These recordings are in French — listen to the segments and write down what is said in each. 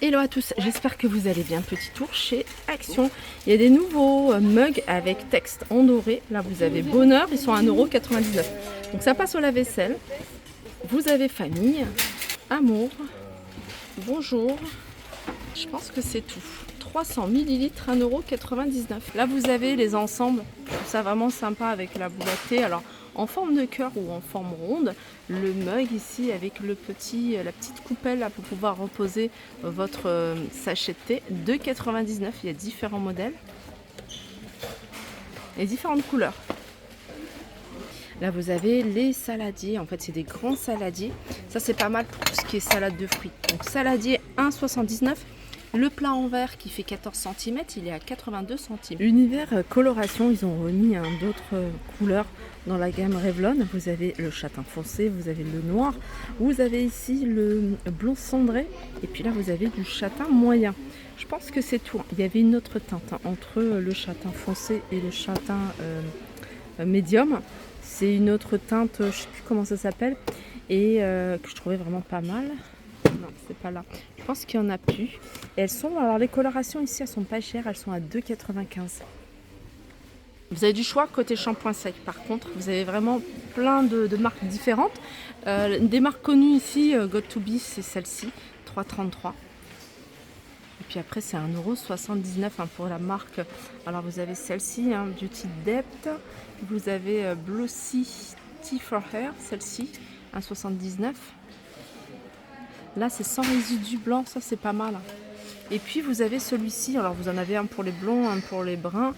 Hello à tous, j'espère que vous allez bien. Petit tour chez Action. Il y a des nouveaux mugs avec texte en doré. Là vous avez bonheur, ils sont à 1,99 €. Donc ça passe au lave-vaisselle. Vous avez famille, amour, bonjour. Je pense que c'est tout. 300 ml, 1,99 €. Là vous avez les ensembles. Je trouve ça vraiment sympa avec la boule à thé. Alors en forme de cœur ou en forme ronde, le mug ici avec la petite coupelle là, pour pouvoir reposer votre sachet de thé, 2,99 €. Il y a différents modèles et différentes couleurs. Là vous avez les saladiers, en fait c'est des grands saladiers. Ça c'est pas mal pour tout ce qui est salade de fruits. Donc saladier 1,79 €. Le plat en verre qui fait 14 cm, il est à 82 centimes. L'univers coloration, ils ont remis d'autres couleurs dans la gamme Revlon. Vous avez le châtain foncé, vous avez le noir, vous avez ici le blond cendré, et puis là vous avez du châtain moyen. Je pense que c'est tout. Il y avait une autre teinte entre le châtain foncé et le châtain médium. C'est une autre teinte, je ne sais plus comment ça s'appelle, et que je trouvais vraiment pas mal. Non, c'est pas là. Je pense qu'il y en a plus. Et elles sont, alors les colorations ici, elles sont pas chères, elles sont à 2,95 €. Vous avez du choix côté shampoing sec. Par contre, vous avez vraiment plein de marques différentes. Des marques connues ici, Got2b, c'est celle-ci, 3,33 €. Et puis après, c'est 1,79 € pour la marque. Alors vous avez celle-ci, Beauty Depth. Vous avez Blossy Tea for Hair, celle-ci, 1,79 €. Là, c'est sans résidu blanc, ça c'est pas mal. Et puis vous avez celui-ci, alors vous en avez un pour les blonds, un pour les bruns,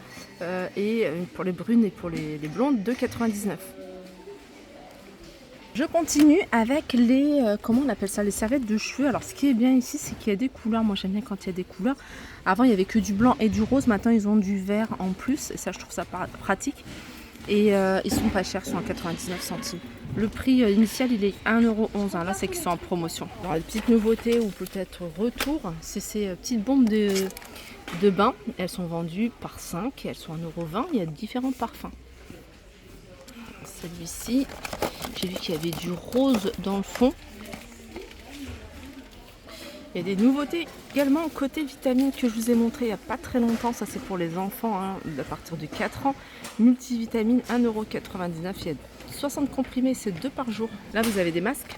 et pour les brunes et pour les blondes, 2,99 €. Je continue avec les, comment on appelle ça, les serviettes de cheveux. Alors ce qui est bien ici, c'est qu'il y a des couleurs. Moi j'aime bien quand il y a des couleurs. Avant il n'y avait que du blanc et du rose, maintenant ils ont du vert en plus, et ça je trouve ça pratique. Et ils sont pas chers, ils sont à 99 centimes. Le prix initial il est 1,11 €. Là c'est qu'ils sont en promotion. Alors les petites nouveautés ou peut-être retour, c'est ces petites bombes de bain. Elles sont vendues par 5 et elles sont à 1,20 €. Il y a différents parfums. Celui-ci, j'ai vu qu'il y avait du rose dans le fond. Il y a des nouveautés également côté vitamines que je vous ai montré il n'y a pas très longtemps. Ça c'est pour les enfants à partir de 4 ans. Multivitamine 1,99 €. Il y a 60 comprimés, c'est 2 par jour. Là vous avez des masques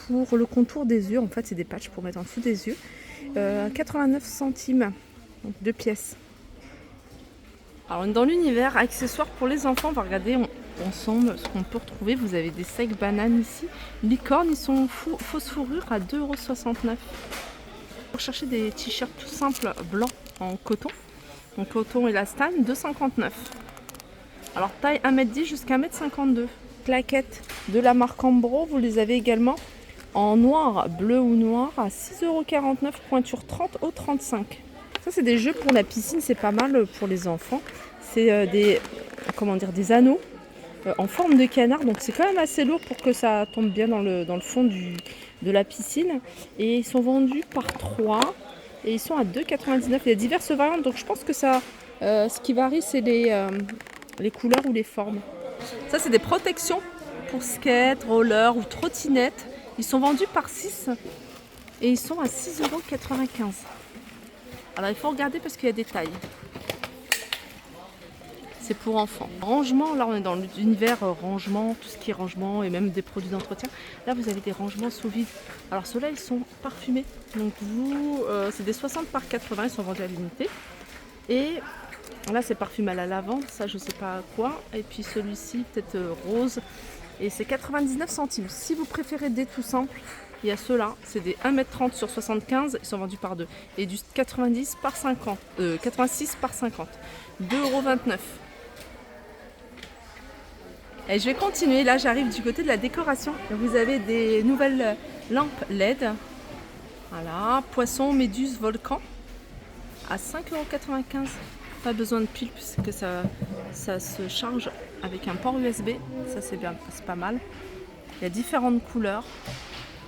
pour le contour des yeux. En fait c'est des patchs pour mettre en dessous des yeux. 89 centimes, donc 2 pièces. Alors dans l'univers accessoires pour les enfants, on va regarder ensemble ce qu'on peut retrouver. Vous avez des secs bananes ici. Licorne, ils sont fausse fourrure à 2,69 €. Pour chercher des t-shirts tout simples blancs en coton. Donc coton élastane, 2,59 €. Alors taille 1,10 m jusqu'à 1,52 m. Claquettes de la marque Ambro, vous les avez également en noir, bleu ou noir à 6,49 €, pointure 30 au 35. Ça c'est des jeux pour la piscine, c'est pas mal pour les enfants. C'est des anneaux en forme de canard, donc c'est quand même assez lourd pour que ça tombe bien dans le fond de la piscine. Et ils sont vendus par 3 et ils sont à 2,99 €. Il y a diverses variantes, donc je pense que ça, ce qui varie c'est les couleurs ou les formes. Ça c'est des protections pour skate, roller ou trottinette. Ils sont vendus par 6 et ils sont à 6,95 €. Alors il faut regarder parce qu'il y a des tailles. C'est pour enfants. Rangement, là on est dans l'univers rangement, tout ce qui est rangement et même des produits d'entretien. Là vous avez des rangements sous vide. Alors ceux-là ils sont parfumés. Donc c'est des 60 par 80, ils sont vendus à l'unité. Et là c'est parfumé à la lavande, ça je sais pas quoi. Et puis celui-ci peut-être rose. Et c'est 99 centimes. Si vous préférez des tout simples, il y a ceux-là, c'est des 1,30 m sur 75, ils sont vendus par 2. Et du 86 par 50, 2,29 €. Et je vais continuer, là j'arrive du côté de la décoration. Vous avez des nouvelles lampes LED. Voilà, poisson, méduse, volcan à 5,95 €. Pas besoin de pile puisque ça se charge avec un port USB. Ça c'est bien, c'est pas mal. Il y a différentes couleurs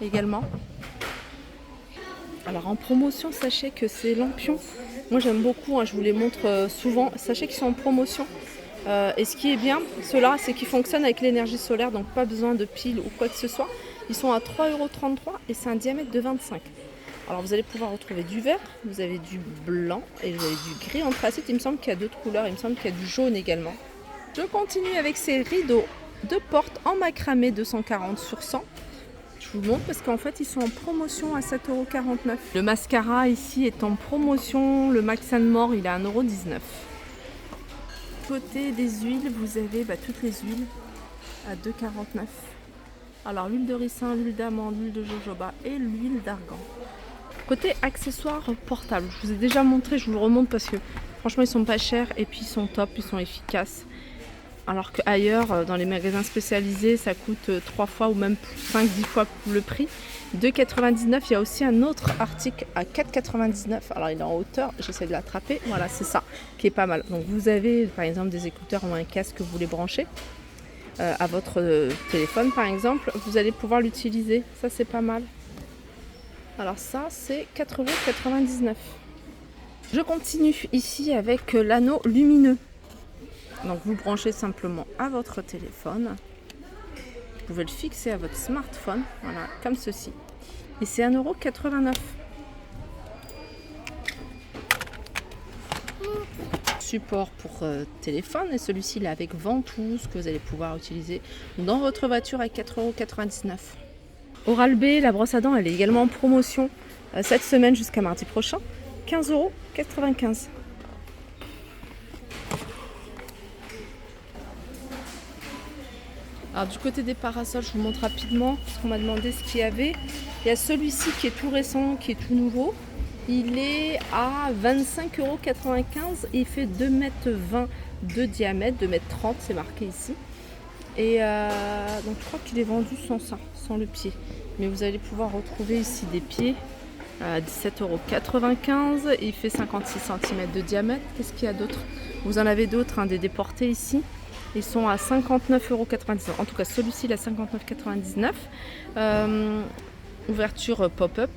également. Alors en promotion, sachez que ces lampions, moi j'aime beaucoup, je vous les montre souvent. Sachez qu'ils sont en promotion. Et ce qui est bien, ceux-là, c'est qu'ils fonctionnent avec l'énergie solaire, donc pas besoin de piles ou quoi que ce soit. Ils sont à 3,33 € et c'est un diamètre de 25. Alors vous allez pouvoir retrouver du vert, vous avez du blanc et vous avez du gris anthracite. Il me semble qu'il y a d'autres couleurs, il me semble qu'il y a du jaune également. Je continue avec ces rideaux de porte en macramé 240 sur 100. Je vous montre parce qu'en fait ils sont en promotion à 7,49 €. Le mascara ici est en promotion, le Max & More il est à 1,19 €. Côté des huiles, vous avez toutes les huiles à 2,49 €. Alors l'huile de ricin, l'huile d'amande, l'huile de jojoba et l'huile d'argan. Côté accessoires portables, je vous ai déjà montré, je vous le remonte parce que franchement ils sont pas chers et puis ils sont top, ils sont efficaces. Alors qu'ailleurs, dans les magasins spécialisés, ça coûte 3 fois ou même 5-10 fois le prix. 2,99 €. Il y a aussi un autre article à 4,99 €. Alors il est en hauteur, j'essaie de l'attraper. Voilà, c'est ça, qui est pas mal. Donc vous avez par exemple des écouteurs ou un casque que vous voulez brancher à votre téléphone par exemple. Vous allez pouvoir l'utiliser. Ça c'est pas mal. Alors ça c'est 4,99 €. Je continue ici avec l'anneau lumineux. Donc vous branchez simplement à votre téléphone. Vous pouvez le fixer à votre smartphone, voilà, comme ceci. Et c'est 1,89 €. Support pour téléphone et celui-ci là avec ventouse que vous allez pouvoir utiliser dans votre voiture à 4,99 €. Oral-B, la brosse à dents, elle est également en promotion cette semaine jusqu'à mardi prochain, 15,95 €. Alors du côté des parasols, je vous montre rapidement parce qu'on m'a demandé ce qu'il y avait. Il y a celui-ci qui est tout récent, qui est tout nouveau. Il est à 25,95 € et il fait 2,20 m de diamètre, 2,30 m c'est marqué ici. Et donc je crois qu'il est vendu sans ça, sans le pied. Mais vous allez pouvoir retrouver ici des pieds à 17,95 € et il fait 56 cm de diamètre. Qu'est-ce qu'il y a d'autre? Vous en avez d'autres, des déportés ici. Ils sont à 59,99 €. En tout cas, celui-ci, il est à 59,99 €. Ouverture pop-up,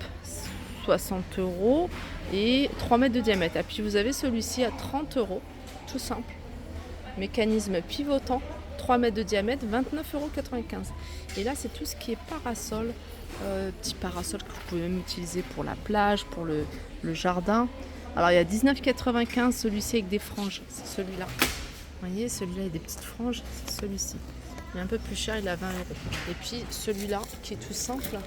60 € et 3 mètres de diamètre. Et puis vous avez celui-ci à 30 €, tout simple. Mécanisme pivotant, 3 mètres de diamètre, 29,95 €. Et là, c'est tout ce qui est parasol. Petit parasol que vous pouvez même utiliser pour la plage, pour le jardin. Alors, il y a 19,95 € celui-ci avec des franges. C'est celui-là. Vous voyez, celui-là, il y a des petites franges, c'est celui-ci. Il est un peu plus cher, il est à 20 €. Et puis celui-là, qui est tout simple,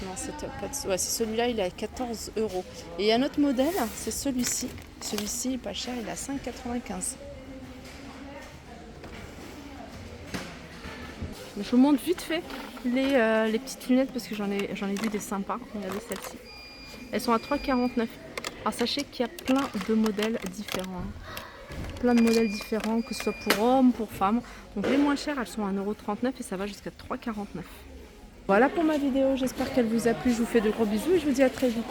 non, c'est celui-là, il est à 14 €. Et il y a un autre modèle, c'est celui-ci. Celui-ci, pas cher, il est à 5,95 €. Je vous montre vite fait les petites lunettes parce que j'en ai vu des sympas. Regardez celle-ci. Elles sont à 3,49 €. Alors sachez qu'il y a plein de modèles différents. Plein de modèles différents, que ce soit pour hommes, pour femmes. Donc les moins chères, elles sont à 1,39 € et ça va jusqu'à 3,49 €. Voilà pour ma vidéo, j'espère qu'elle vous a plu. Je vous fais de gros bisous et je vous dis à très vite.